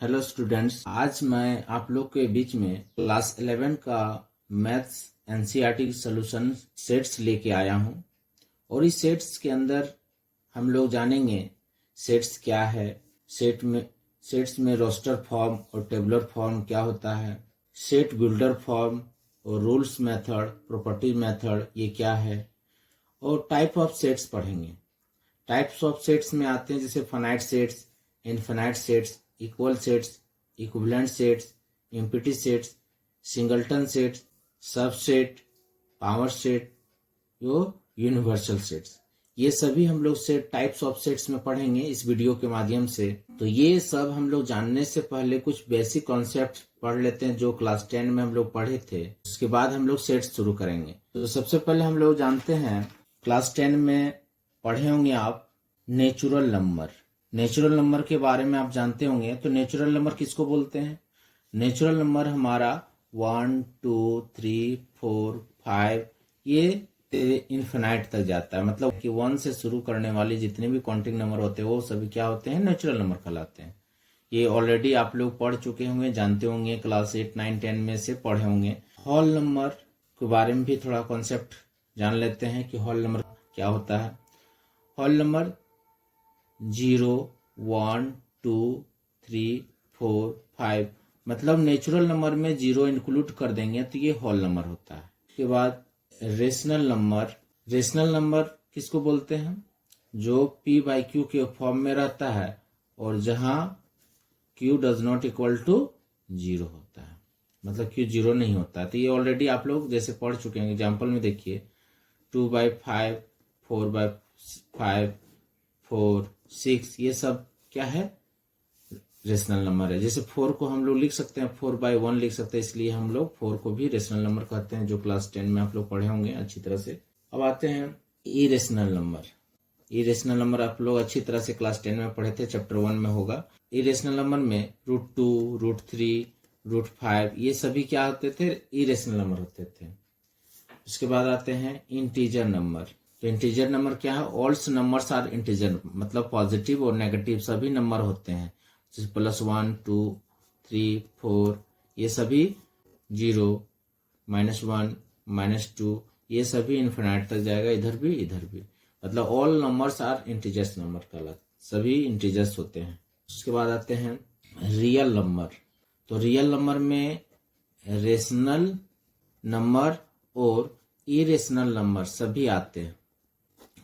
Hello students, आज मैं आप लोग के बीच में क्लास 11 का मैथ्स एनसीईआरटी सॉल्यूशन सेट्स लेके आया हूं। और इस सेट्स के अंदर हम लोग जानेंगे सेट्स क्या है, सेट्स में रोस्टर फॉर्म और टेबुलर फॉर्म क्या होता है, सेट बिल्डर फॉर्म और रूल्स मेथड, प्रॉपर्टी मेथड ये क्या है, और टाइप ऑफ सेट्स पढ़ेंगे। टाइप्स ऑफ सेट्स में आते हैं जैसे finite sets, infinite sets, equal sets, equivalent sets, empty sets, singleton sets, subset, power set, यो यूनिवर्सल सेट्स। ये सभी हम लोग सेट टाइप्स ऑफ सेट्स में पढ़ेंगे इस वीडियो के माध्यम से। तो ये सब हम लोग जानने से पहले कुछ बेसिक कॉन्सेप्ट पढ़ लेते हैं जो क्लास 10 में हम लोग पढ़े थे। उसके बाद हम लोग सेट्स शुरू करेंगे। तो सबसे पहले हम लोग जानते हैं, क्लास 10 में पढ़े होंगे आप नेचुरल नंबर। नेचुरल नंबर के बारे में आप जानते होंगे। तो नेचुरल नंबर किसको बोलते हैं? नेचुरल नंबर हमारा 1, 2, 3, 4, 5 ये इन्फिनाइट तक जाता है। मतलब कि 1 से शुरू करने वाले जितने भी काउंटिंग नंबर होते हैं वो सभी क्या होते हैं? नेचुरल नंबर कहलाते हैं। ये ऑलरेडी आप लोग पढ़ चुके होंगे, जानते होंगे, क्लास 8, 9, 10 में से पढ़े होंगे। होल नंबर के बारे में भी थोड़ा कॉन्सेप्ट जान लेते हैं कि होल नंबर क्या होता है। होल नंबर 0, 1, 2, 3, 4, 5 मतलब नेचुरल नंबर में 0 इंक्लूड कर देंगे तो ये होल नंबर होता है। उसके बाद रेशनल नंबर। रेशनल नंबर किसको बोलते हैं? जो p/q के फॉर्म में रहता है और जहां q does not equal to 0 होता है, मतलब q 0 नहीं होता है। तो ये ऑलरेडी आप लोग जैसे पढ़ चुके हैं। एग्जाम्पल में देखिए 2/5, 4/5, 4, 6 ये सब क्या है? रेशनल नंबर है। जैसे 4 को हम लोग लिख सकते हैं 4/1 लिख सकते हैं, इसलिए हम लोग 4 को भी रेशनल नंबर कहते हैं, जो क्लास 10 में आप लोग पढ़े होंगे अच्छी तरह से। अब आते हैं इरेशनल नंबर। इरेशनल नंबर आप लोग अच्छी तरह से क्लास 10 में पढ़े थे, चैप्टर 1 में होगा। इरेशनल नंबर में √2, √3, √5 ये सभी क्या होते थे? इरेशनल नंबर होते थे। उसके बाद आते हैं इंटीजर नंबर। तो इंटीजर नंबर क्या है? ऑल नंबर्स आर इंटीजर, मतलब पॉजिटिव और नेगेटिव सभी नंबर होते हैं। जैसे +1, 2, 3, 4 ये सभी 0, -1, -2 ये सभी इन्फिनाइट तक जाएगा, इधर भी। मतलब all numbers are integers number कहलाते, सभी इंटीजर्स होते हैं। उसके बाद आते हैं रियल नंबर। तो रियल नंबर में रेशनल नंबर और इरेशनल नंबर सभी आते हैं।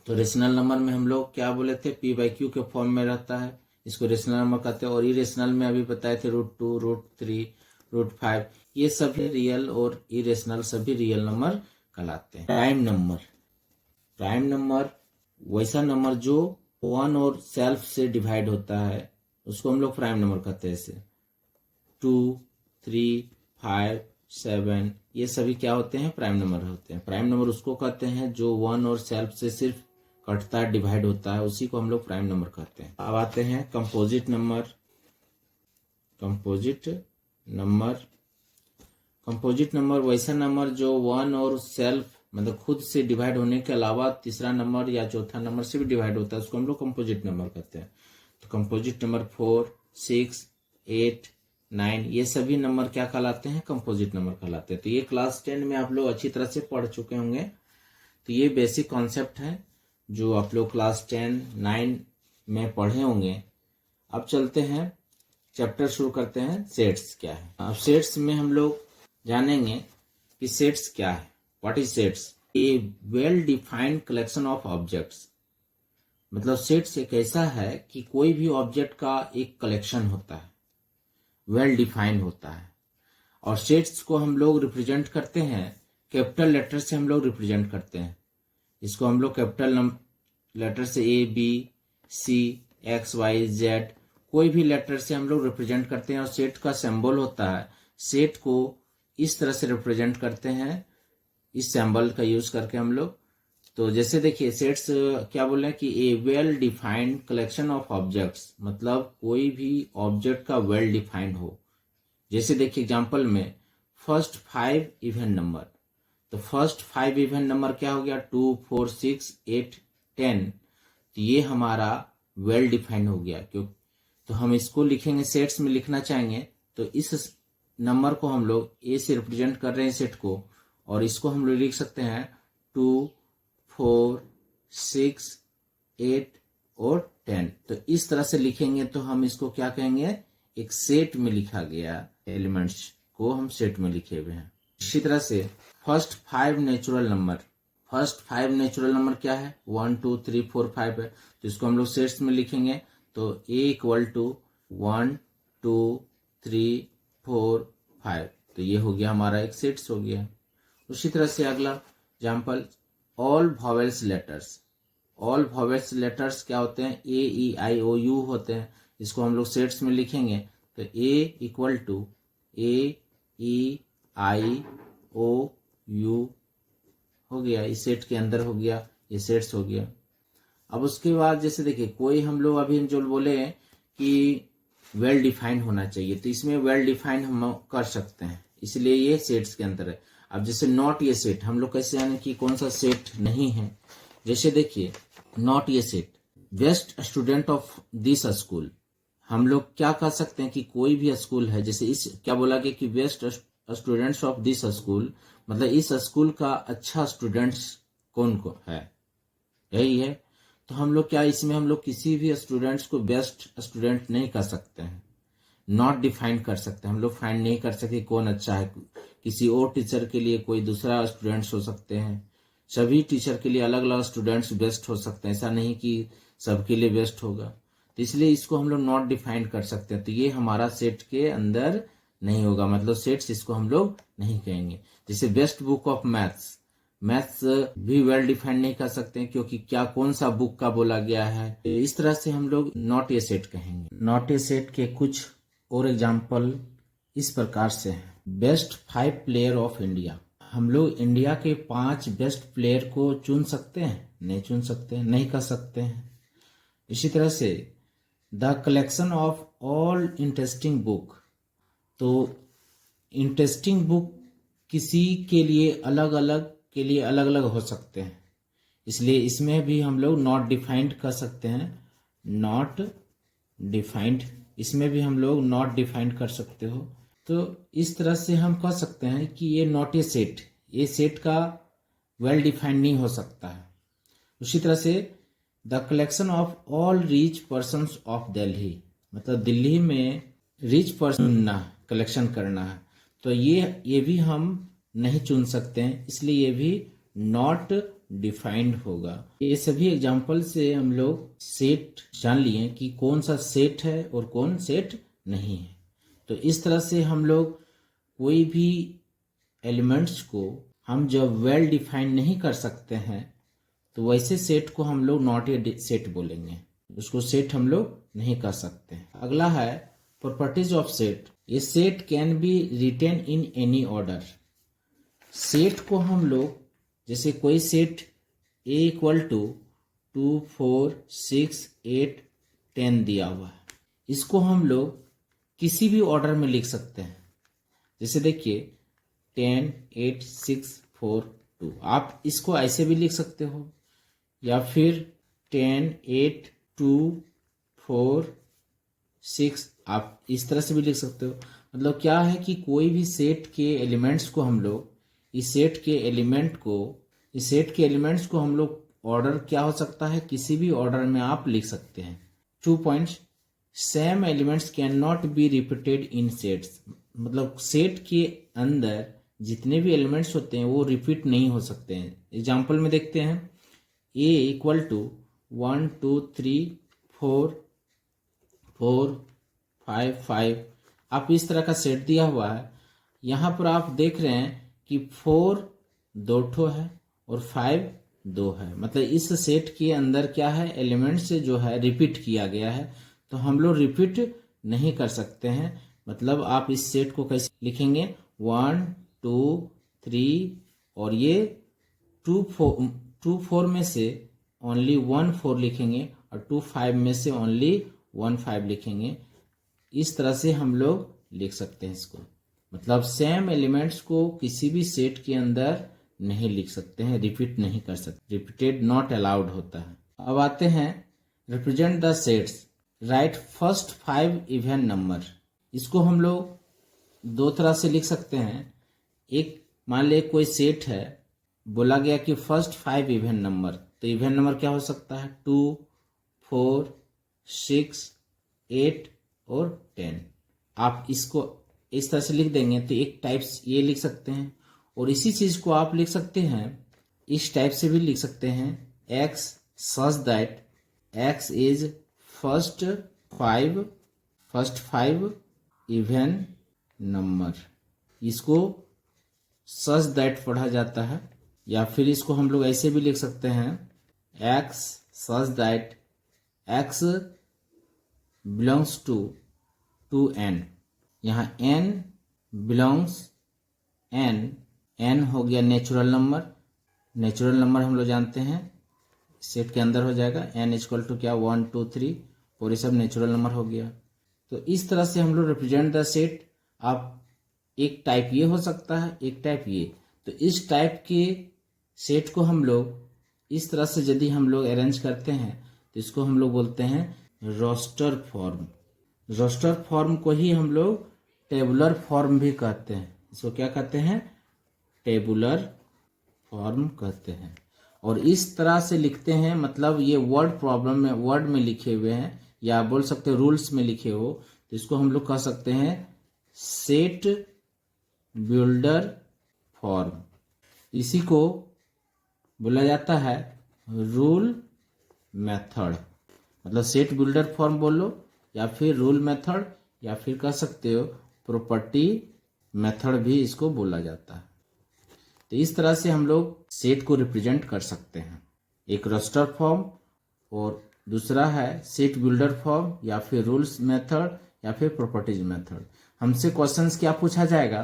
तो रेशनल नंबर में हम लोग क्या बोले थे? p/q के फॉर्म में रहता है, इसको रेशनल नंबर कहते हैं। और इरेशनल में अभी बताए थे √2, √3, √5 ये सभी रियल और इरेशनल सभी रियल नंबर कहलाते हैं। Prime number. प्राइम नंबर वैसा नंबर जो 1 और सेल्फ से डिवाइड होता है उसको हम लोग प्राइम नंबर कहते हैं। जैसे 2, 3, 5, 7 ये सभी क्या होते हैं? प्राइम नंबर होते हैं। प्राइम नंबर उसको कहते हैं जो 1 और सेल्फ से सिर्फ कटता है, डिवाइड होता है, उसी को हम लोग प्राइम नंबर कहते हैं। अब आते हैं composite number. Composite number composite number वैसा नंबर जो 1 और सेल्फ मतलब खुद से डिवाइड होने के अलावा तीसरा नंबर या चौथा नंबर से भी डिवाइड होता है, उसको हम लोग कंपोजिट नंबर कहते हैं। तो कंपोजिट नंबर 4, 6, 8, 9 ये सभी नंबर क्या कहलाते हैं? कंपोजिट नंबर कहलाते हैं। तो ये क्लास 10 में आप लोग अच्छी तरह से पढ़ चुके होंगे। तो ये बेसिक कॉन्सेप्ट है जो आप लोग क्लास 10, 9 में पढ़े होंगे। अब चलते हैं, चैप्टर शुरू करते हैं। सेट्स क्या है? अब सेट्स में हम लोग जानेंगे कि सेट्स क्या है। What is sets? A well defined collection of objects. मतलब सेट्स एक ऐसा है कि कोई भी ऑब्जेक्ट का एक कलेक्शन होता है, वेल डिफाइंड होता है। और सेट्स को हम लोग रिप्रेजेंट करते हैं कैपिटल लेटर से, हम लोग रिप्रेजेंट करते हैं इसको। हम लोग कैपिटल लेटर से A, B, C, X, Y, Z कोई भी लेटर से हम लोग रिप्रेजेंट करते हैं। और सेट का सिंबल होता है, सेट को इस तरह से रिप्रेजेंट करते हैं, इस सिंबल का यूज करके हम लोग। तो जैसे देखिए सेट्स क्या बोल रहे हैं कि a well defined collection of objects, मतलब कोई भी ऑब्जेक्ट का वेल डिफाइंड हो। जैसे देखिए एग्जांपल में फर्स्ट 5 इवन नंबर। तो फर्स्ट 5 इवन नंबर क्या हो गया? 2, 4, 6, 8, 10। तो ये हमारा वेल डिफाइंड हो गया। क्यों? तो हम इसको लिखेंगे, सेट्स में लिखना चाहेंगे तो इस नंबर को हम लोग ए से रिप्रेजेंट कर रहे हैं सेट को, और इसको हम लोग लिख सकते हैं 2, 4, 6, 8 और 10। तो इस तरह से लिखेंगे तो हम इसको क्या कहेंगे, एक सेट में लिखा गया एलिमेंट्स को हम सेट में लिखे हुए हैं। इसी तरह से फर्स्ट 5 नेचुरल नंबर क्या है, 1, 2, 3, 4, 5 है, तो इसको हम लोग सेट्स में लिखेंगे तो a इक्वल टू 1, 2, 3, 4, 5। तो ये हो गया हमारा एक सेट्स हो गया। उसी तरह से अगला एग्जाम्पल, ऑल वॉवेल्स लेटर्स क्या होते हैं, ए ई आई ओ यू होते हैं, इसको हम लोग सेट्स में लिखेंगे तो a equal to A E I O U हो गया, इस सेट के अंदर हो गया, ये सेट्स हो गया। अब उसके बाद जैसे देखिए कोई हम लोग अभी जो बोले कि वेल डिफाइंड होना चाहिए, तो इसमें वेल डिफाइंड हम कर सकते हैं, इसलिए ये सेट्स के अंदर है। अब जैसे नॉट ये सेट, हम लोग कैसे जाने कि कौन सा सेट नहीं है, जैसे देखिए नॉट ये set, best student of this school, हम लोग क्या कर सकते हैं कि कोई भी स्कूल है, जैसे इस क्या बोला गया कि best students of this school, मतलब इस स्कूल का अच्छा स्टूडेंट्स कौन को है, यही है। तो हम लोग क्या इसमें हम लोग किसी भी स्टूडेंट्स को बेस्ट स्टूडेंट नहीं कर सकते हैं, नॉट डिफाइन कर सकते, हम लोग फाइंड नहीं कर सकते कौन अच्छा है। किसी और टीचर के लिए कोई दूसरा स्टूडेंट्स हो सकते हैं, सभी टीचर के लिए अलग अलग स्टूडेंट्स बेस्ट हो सकते हैं, ऐसा नहीं कि सबके लिए बेस्ट होगा। तो इसलिए इसको हम लोग नॉट डिफाइन कर सकते हैं, तो ये हमारा सेट के अंदर नहीं होगा, मतलब सेट्स इसको हम लोग नहीं कहेंगे। जैसे बेस्ट बुक ऑफ मैथ्स भी वेल डिफाइंड नहीं कर सकते हैं, क्योंकि क्या कौन सा बुक का बोला गया है, इस तरह से हम लोग नॉट ए सेट कहेंगे। नॉट ए सेट के कुछ और एग्जाम्पल इस प्रकार से हैं, बेस्ट 5 प्लेयर ऑफ इंडिया, हम लोग इंडिया के 5 बेस्ट प्लेयर को चुन सकते हैं, नहीं चुन सकते, नहीं कर सकते हैं। इसी तरह से the collection of all interesting book, तो इंटरेस्टिंग बुक किसी के लिए अलग अलग हो सकते हैं, इसलिए इसमें भी हम लोग नॉट डिफाइंड कर सकते हैं, नॉट डिफाइंड, इसमें भी हम लोग नॉट डिफाइंड कर सकते हो। तो इस तरह से हम कह सकते हैं कि ये नॉट ए सेट, ये सेट का वेल डिफाइंड नहीं हो सकता है। उसी तरह से the collection of all rich persons of Delhi, मतलब दिल्ली में रिच पर्सन कलेक्शन करना है, तो ये भी हम नहीं चुन सकते हैं, इसलिए ये भी नॉट डिफाइंड होगा। ये सभी एग्जाम्पल से हम लोग सेट जान लिए कि कौन सा सेट है और कौन सेट नहीं है। तो इस तरह से हम लोग कोई भी एलिमेंट्स को हम जब वेल डिफाइन नहीं कर सकते हैं तो वैसे सेट को हम लोग नॉट ए सेट बोलेंगे, उसको सेट हम लोग नहीं कर सकते। अगला है प्रॉपर्टीज ऑफ सेट, ये set can be written in any order. Set को हम लोग जैसे कोई सेट ए इक्वल टू 2, 4, 6, 8, 10 दिया हुआ है, इसको हम लोग किसी भी ऑर्डर में लिख सकते हैं। जैसे देखिए 10, 8, 6, 4, 2, आप इसको ऐसे भी लिख सकते हो, या फिर 10, 8, 2, 4, 6, आप इस तरह से भी लिख सकते हो। मतलब क्या है कि कोई भी सेट के एलिमेंट्स को हम लोग इस सेट के एलिमेंट्स को हम लोग ऑर्डर क्या हो सकता है, किसी भी ऑर्डर में आप लिख सकते हैं। 2 points, same elements can not be repeated in sets, मतलब सेट के अंदर जितने भी एलिमेंट्स होते हैं वो रिपीट नहीं हो सकते हैं। एग्जाम्पल में देखते हैं, ए इक्वल टू 1, 2, 3, 4, 5, 5, आप इस तरह का सेट दिया हुआ है। यहाँ पर आप देख रहे हैं कि 4 2 ठो है और 5 2 है, मतलब इस सेट के अंदर क्या है, एलिमेंट्स जो है रिपीट किया गया है, तो हम लोग रिपीट नहीं कर सकते हैं। मतलब आप इस सेट को कैसे लिखेंगे, 1, 2, 3 और ये 2, 4 में से ओनली 1 4 लिखेंगे और 2 5 में से ओनली 1 5 लिखेंगे। इस तरह से हम लोग लिख सकते हैं इसको, मतलब सेम एलिमेंट्स को किसी भी सेट के अंदर नहीं लिख सकते हैं, रिपीट नहीं कर सकते, रिपीटेड नॉट अलाउड होता है। अब आते हैं represent the sets. Right first 5 even number. इसको हम लोग दो तरह से लिख सकते हैं। एक मान ले कोई सेट है, बोला गया कि फर्स्ट 5 इवन नंबर, तो इवन नंबर क्या हो सकता है 2, 4, 6, 8 और 10। आप इसको इस तरह से लिख देंगे तो एक टाइप्स ये लिख सकते हैं, और इसी चीज को आप लिख सकते हैं इस टाइप से भी लिख सकते हैं x such that x is first 5 even number. इसको सच दैट पढ़ा जाता है, या फिर इसको हम लोग ऐसे भी लिख सकते हैं x such that x belongs to n। यहाँ n बिलोंग्स n हो गया नेचुरल नंबर। नेचुरल नंबर हम लोग जानते हैं सेट के अंदर हो जाएगा n इक्वल टू क्या 1 2 3 और ये सब नेचुरल नंबर हो गया। तो इस तरह से हम लोग रिप्रेजेंट द सेट। आप एक टाइप ये हो सकता है, एक टाइप ये। तो इस टाइप के सेट को हम लोग इस तरह से यदि हम लोग अरेंज करते हैं तो इसको हम लोग बोलते हैं रोस्टर फॉर्म। रोस्टर फॉर्म को ही हम लोग टेबुलर फॉर्म भी कहते हैं। इसको क्या कहते हैं टेबुलर फॉर्म कहते हैं। और इस तरह से लिखते हैं, मतलब ये वर्ड प्रॉब्लम में वर्ड में लिखे हुए हैं, या बोल सकते हैं रूल्स में लिखे हो, तो इसको हम लोग कह सकते हैं सेट बिल्डर फॉर्म। इसी को बोला जाता है रूल मेथड। मतलब सेट बिल्डर फॉर्म बोलो, या फिर रूल मेथड, या फिर कह सकते हो प्रॉपर्टी मेथड भी इसको बोला जाता है। तो इस तरह से हम लोग सेट को रिप्रेजेंट कर सकते हैं। एक रस्टर फॉर्म और दूसरा है सेट बिल्डर फॉर्म, या फिर रूल्स मेथड, या फिर प्रॉपर्टीज मेथड। हमसे क्वेश्चंस क्या पूछा जाएगा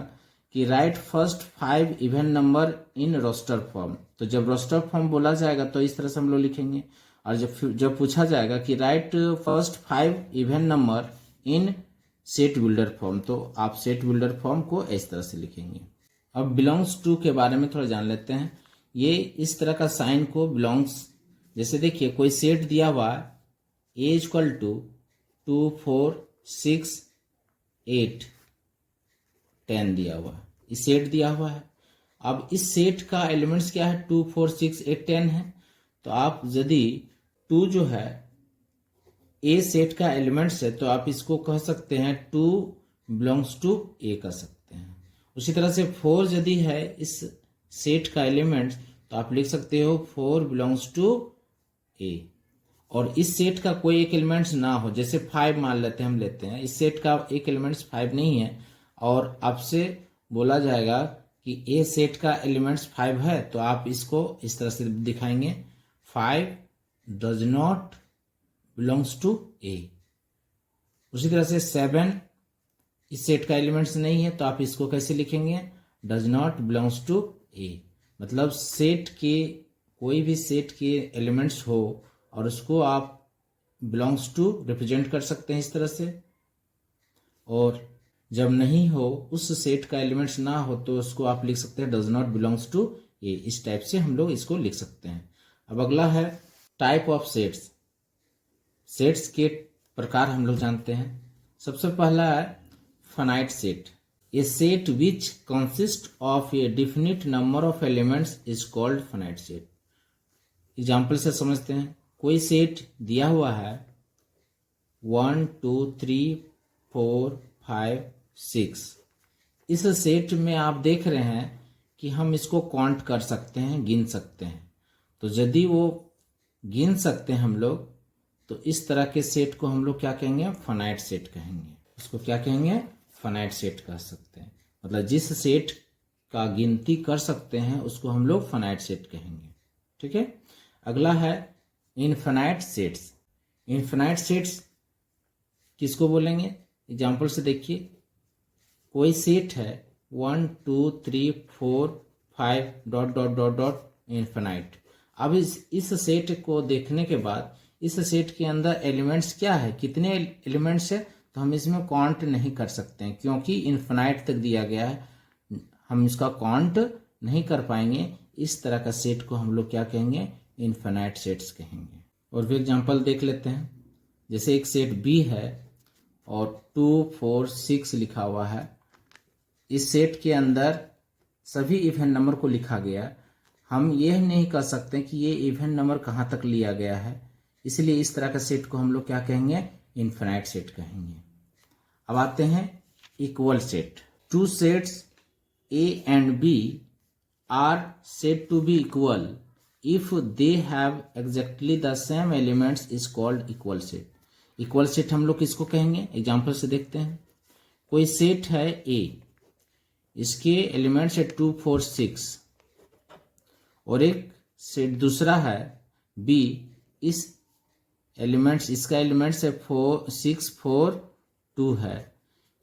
कि write first 5 even number in roster form. तो जब रोस्टर फॉर्म बोला जाएगा तो इस तरह से हम लोग लिखेंगे। और जब पूछा जाएगा कि राइट फर्स्ट 5 इवन नंबर इन सेट बिल्डर फॉर्म, तो आप सेट बिल्डर फॉर्म को इस तरह से लिखेंगे। अब बिलोंग्स टू के बारे में थोड़ा जान लेते हैं। ये इस तरह का साइन को बिलोंग्स, जैसे देखिए कोई सेट दिया हुआ है ए इक्वल टू 2 4 6 8 10 दिया हुआ है, इस सेट दिया हुआ है। अब इस सेट का एलिमेंट्स क्या है 2 4 6 8 10 है। तो आप यदि 2 जो है ए सेट का एलिमेंट्स है तो आप इसको कह सकते हैं 2 बिलोंग्स टू ए कह सकते हैं। उसी तरह से 4 यदि है इस सेट का एलिमेंट्स तो आप लिख सकते हो 4 बिलोंग्स टू ए। और इस सेट का कोई एक एलिमेंट्स ना हो, जैसे 5 मान लेते हैं, हम लेते हैं इस सेट का एक एलिमेंट्स 5 नहीं है, और आपसे बोला जाएगा कि ए सेट का एलिमेंट्स 5 है, तो आप इसको इस तरह से दिखाएंगे 5 डज नॉट बिलोंग्स टू ए। उसी तरह से 7 इस सेट का एलिमेंट्स नहीं है, तो आप इसको कैसे लिखेंगे डज नॉट बिलोंग्स टू ए। मतलब सेट के कोई भी सेट के एलिमेंट्स हो और उसको आप बिलोंग्स टू रिप्रेजेंट कर सकते हैं इस तरह से। और जब नहीं हो, उस सेट का एलिमेंट्स ना हो, तो उसको आप लिख सकते हैं डज नॉट बिलोंग्स टू ए। इस टाइप से हम लोग इसको लिख सकते हैं। अब अगला है टाइप ऑफ सेट्स। सेट्स के प्रकार हम लोग जानते हैं। सबसे पहला है finite set. A set which consist of A definite number of elements is called finite set. Example से समझते हैं। कोई सेट दिया हुआ है 1 2 3 4 5 6। इस सेट में आप देख रहे हैं कि हम इसको काउंट कर सकते हैं, गिन सकते हैं। तो यदि वो गिन सकते हैं हम लोग, तो इस तरह के सेट को हम लोग क्या कहेंगे फाइनाइट सेट कहेंगे। उसको क्या कहेंगे फाइनाइट सेट कह सकते हैं। मतलब जिस सेट का गिनती कर सकते हैं उसको हम लोग फाइनाइट सेट कहेंगे। ठीक है। अगला है इनफाइनाइट सेट्स। इनफाइनाइट सेट्स किसको बोलेंगे, एग्जाम्पल से देखिए। कोई सेट है 1 2 3 4 5 dot dot dot dot infinite. अब इस सेट को देखने के बाद इस सेट के अंदर एलिमेंट्स क्या है, कितने एलिमेंट्स है, तो हम इसमें काउंट नहीं कर सकते हैं, क्योंकि इनफाइनाइट तक दिया गया है, हम इसका काउंट नहीं कर पाएंगे। इस तरह का सेट को हम लोग क्या कहेंगे इनफाइनाइट सेट्स कहेंगे। और भी एग्जांपल देख लेते हैं। जैसे एक सेट बी है और 2 4 6 लिखा हुआ है। इस सेट के अंदर सभी इवन नंबर को लिखा गया। हम यह नहीं कह सकते कि ये इवन नंबर कहाँ तक लिया गया है, इसलिए इस तरह का सेट को हम लोग क्या कहेंगे, इनफिनाइट सेट कहेंगे। अब आते हैं equal set. Two sets A and B are said to be equal if they have exactly the same elements is called equal set। Equal set हम लोग किसको कहेंगे, एग्जाम्पल से देखते हैं। कोई सेट है ए, इसके एलिमेंट्स है 2 4 6 और एक सेट दूसरा है बी, इस एलिमेंट्स इसका एलिमेंट्स है 4 6 4 2 है।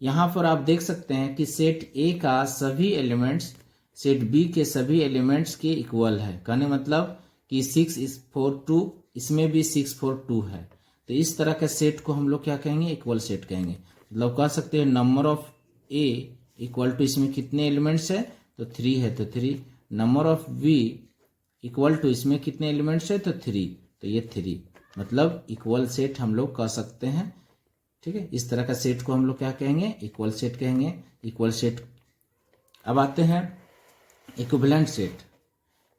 यहां पर आप देख सकते हैं कि सेट ए का सभी एलिमेंट्स सेट बी के सभी एलिमेंट्स के इक्वल है। कहने मतलब कि 6 is 4 2, इसमें भी 6 4 2 है। तो इस तरह के सेट को हम लोग क्या कहेंगे, इक्वल सेट कहेंगे। मतलब कह सकते हैं number of A equal to इसमें कितने एलिमेंट्स है, तो 3 है तो 3। Number of B equal to इसमें कितने एलिमेंट्स है, तो 3, तो ये 3। मतलब इक्वल सेट हम लोग कह सकते हैं। ठीक है, इस तरह का सेट को हम लोग क्या कहेंगे, इक्वल सेट कहेंगे। Equal set. अब आते हैं इक्विवेलेंट सेट।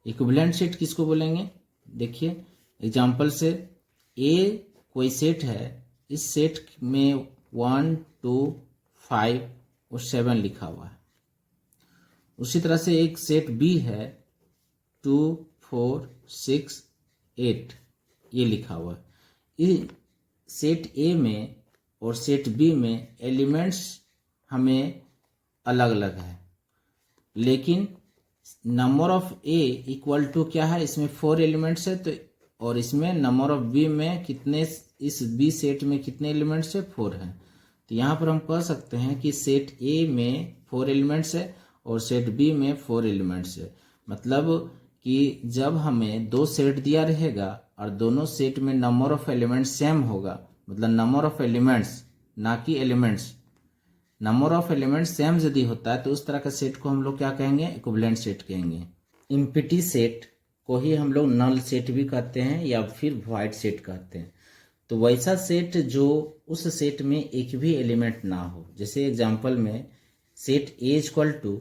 इक्विवेलेंट सेट किसको बोलेंगे, देखिए एग्जाम्पल से। ए कोई सेट है, इस सेट में 1 2 5 और 7 लिखा हुआ है। उसी तरह से एक सेट बी है 2 4 6 8 ये लिखा हुआ है। इस सेट ए में और सेट बी में एलिमेंट्स हमें अलग अलग है, लेकिन number of A equal to क्या है, इसमें 4 एलिमेंट्स है तो, और इसमें नंबर ऑफ बी में कितने, इस बी सेट में कितने एलिमेंट्स है, 4 है। तो यहाँ पर हम कह सकते हैं कि सेट ए में 4 एलिमेंट्स है और सेट बी में 4 एलिमेंट्स है। मतलब कि जब हमें 2 सेट दिया रहेगा और दोनों सेट में नंबर ऑफ एलिमेंट्स सेम होगा, मतलब नंबर ऑफ एलिमेंट्स ना कि elements, number of elements same यदि होता है तो उस तरह का सेट को हम लोग क्या कहेंगे, इक्विवेलेंट सेट कहेंगे। एम्प्टी सेट को ही हम लोग नल सेट भी कहते हैं या फिर वॉइड सेट कहते हैं। तो वैसा सेट जो उस सेट में एक भी एलिमेंट ना हो, जैसे एग्जांपल में सेट ए इक्वल टू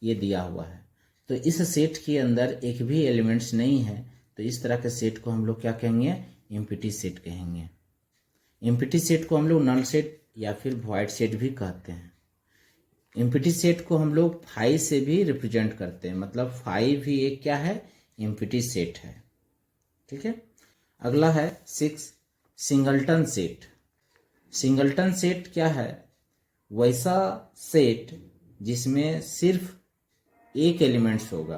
ये दिया हुआ है, तो इस सेट के अंदर एक भी एलिमेंट्स नहीं है, तो इस तरह के सेट को हम लोग क्या कहेंगे, एम्प्टी सेट कहेंगे। एम्प्टी सेट को हम लोग नल सेट या फिर वॉइड सेट भी कहते हैं। एम्प्टी सेट को हम लोग 5 से भी रिप्रेजेंट करते हैं, मतलब 5 भी एक क्या है, एम्प्टी सेट है। ठीक है, अगला है 6 सिंगलटन सेट। सिंगलटन सेट क्या है, वैसा सेट जिसमें सिर्फ एक एलिमेंट्स होगा,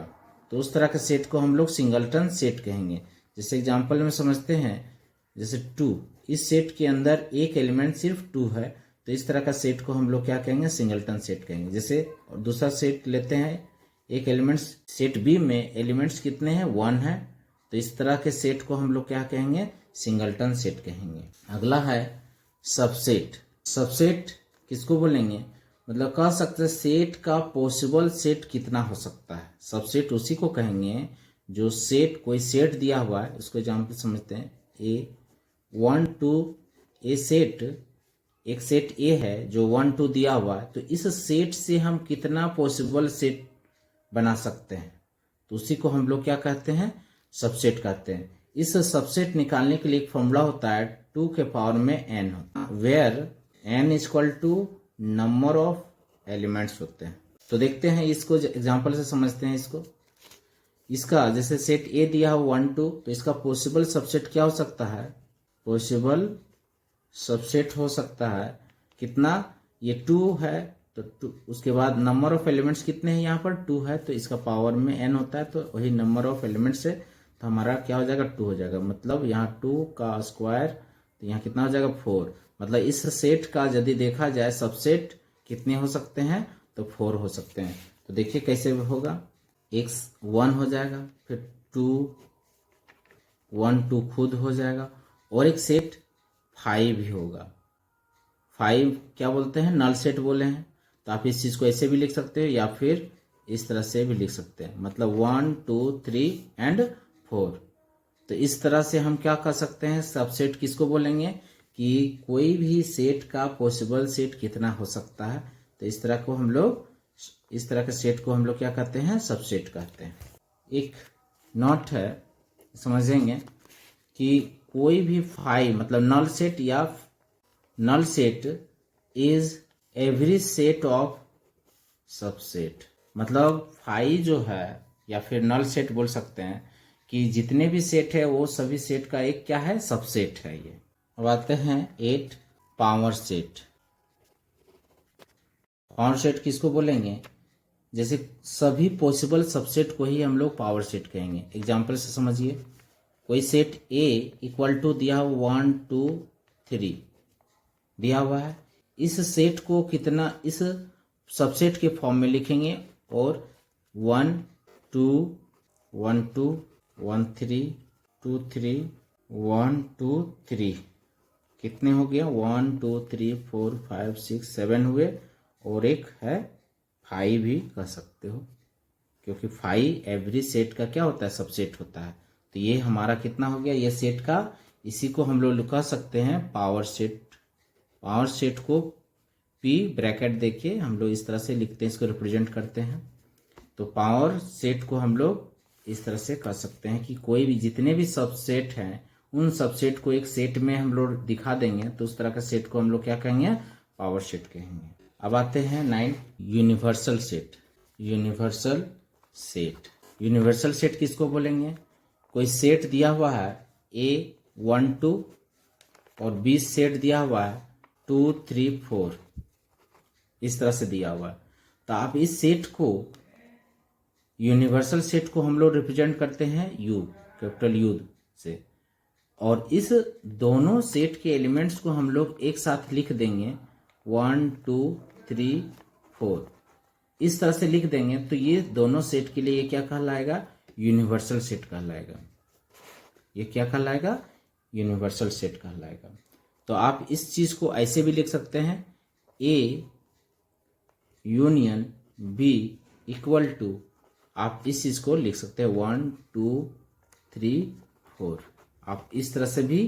तो उस तरह के सेट को हम लोग सिंगलटन सेट कहेंगे। जैसे एग्जांपल में समझते हैं, जैसे 2, इस सेट के अंदर एक एलिमेंट सिर्फ 2 है, तो इस तरह का सेट को हम लोग क्या कहेंगे, सिंगलटन सेट कहेंगे। जैसे और दूसरा सेट लेते हैं, एक एलिमेंट्स सेट बी में एलिमेंट्स कितने हैं, 1 है, तो इस तरह के सेट को हम लोग क्या कहेंगे, सिंगलटन सेट कहेंगे। अगला है सबसेट। सबसेट किसको बोलेंगे, मतलब कह सकते हैं सेट का पॉसिबल सेट कितना हो सकता है। सबसेट उसी को कहेंगे जो सेट, कोई सेट दिया हुआ है, उसको एग्जाम्पल समझते हैं। ए 1 2 ए सेट, एक सेट ए है जो 1 2 दिया हुआ है, तो इस सेट से हम कितना पॉसिबल सेट बना सकते हैं, तो उसी को हम लोग क्या कहते हैं, सबसेट कहते हैं। इस सबसेट निकालने के लिए एक फॉर्मूला होता है 2 के पावर में n होता है, where n equal to number of elements होते हैं। तो देखते हैं इसको, एग्जांपल से समझते हैं इसको। इसका जैसे सेट ए दिया हो 1 2, तो इसका पॉसिबल सबसेट क्या हो सकता है, पॉसिबल सबसेट हो सकता है कितना, ये 2 है तो 2, उसके बाद नंबर ऑफ एलिमेंट्स कितने हैं, यहाँ पर 2 है, तो इसका पावर में n होता है, तो वही नंबर ऑफ एलिमेंट्स है, तो हमारा क्या हो जाएगा, 2 हो जाएगा। मतलब यहाँ 2 का स्क्वायर, तो यहाँ कितना हो जाएगा, 4। मतलब इस सेट का यदि देखा जाए सबसेट कितने हो सकते हैं, तो 4 हो सकते हैं। तो देखिए कैसे होगा, x 1 हो जाएगा, फिर 2 1 2 खुद हो जाएगा, और एक सेट 5 भी होगा। 5 क्या बोलते हैं, नल सेट बोले हैं, तो आप इस चीज को ऐसे भी लिख सकते हो या फिर इस तरह से भी लिख सकते हैं, मतलब 1 2 3 एंड 4। तो इस तरह से हम क्या कर सकते हैं, सबसेट किसको बोलेंगे, कि कोई भी सेट का पॉसिबल सेट कितना हो सकता है। तो इस तरह के सेट को हम लोग क्या कहते हैं, सबसेट कहते हैं। एक नोट है, समझेंगे कि कोई भी फाई मतलब नल सेट या null set is every set of subset. मतलब फाई जो है या फिर नल सेट बोल सकते हैं कि जितने भी सेट है वो सभी सेट का एक क्या है, सबसेट है ये। अब आते हैं 8 पावर सेट। पावर सेट किसको बोलेंगे, जैसे सभी पॉसिबल सबसेट को ही हम लोग पावर सेट कहेंगे। एग्जाम्पल से समझिए, कोई सेट A इक्वल टू दिया हुआ 1 2 3 दिया हुआ है। इस सेट को कितना इस सबसेट के फॉर्म में लिखेंगे और 1 2 1 2 1 3 2 3 1 2 3 कितने हो गया, 1 2 3 4 5 6 7 हुए, और एक है 5 भी कह सकते हो, क्योंकि 5 एवरी सेट का क्या होता है, सबसेट होता है। तो ये हमारा कितना हो गया, ये सेट का, इसी को हम लोग कह सकते हैं पावर सेट। पावर सेट को P ब्रैकेट देखिए हम लोग इस तरह से लिखते हैं, इसको रिप्रेजेंट करते हैं। तो पावर सेट को हम लोग इस तरह से कह सकते हैं कि कोई भी जितने भी सबसेट हैं उन सबसेट को एक सेट में हम लोग दिखा देंगे, तो उस तरह का सेट को हम लोग क्या कहेंगे, पावर सेट कहेंगे। अब आते हैं 9 universal set. Universal set, universal set किसको बोलेंगे, कोई सेट दिया हुआ है A 1 2 और B सेट दिया हुआ है 2 3 4, इस तरह से दिया हुआ है। तो आप इस सेट को, यूनिवर्सल सेट को हम लोग रिप्रेजेंट करते हैं U, कैपिटल U से, और इस दोनों सेट के एलिमेंट्स को हम लोग एक साथ लिख देंगे 1 2 3 4, इस तरह से लिख देंगे। तो ये दोनों सेट के लिए ये क्या कहलाएगा, यूनिवर्सल सेट कहलाएगा। ये क्या कहलाएगा, यूनिवर्सल सेट कहलाएगा। तो आप इस चीज को ऐसे भी लिख सकते हैं, A union B equal to, आप इस चीज को लिख सकते हैं 1 2 3 4। आप इस तरह से भी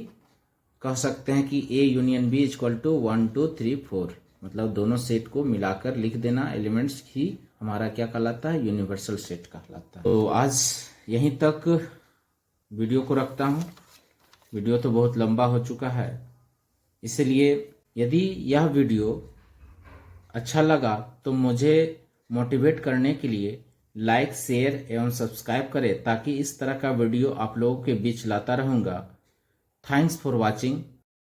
कह सकते हैं कि A union B equal to 1 2 3 4, मतलब दोनों सेट को मिलाकर लिख देना, एलिमेंट्स ही हमारा क्या कहलाता है, यूनिवर्सल सेट कहलाता है। तो आज यहीं तक वीडियो को रखता हूँ। वीडियो तो बहुत लंबा हो चुका है, इसलिए यदि यह वीडियो अच्छा लगा तो मुझे मोटिवेट करने के लिए लाइक शेयर एवं सब्सक्राइब करें, ताकि इस तरह का वीडियो आप लोगों के बीच लाता रहूँगा। Thanks for watching.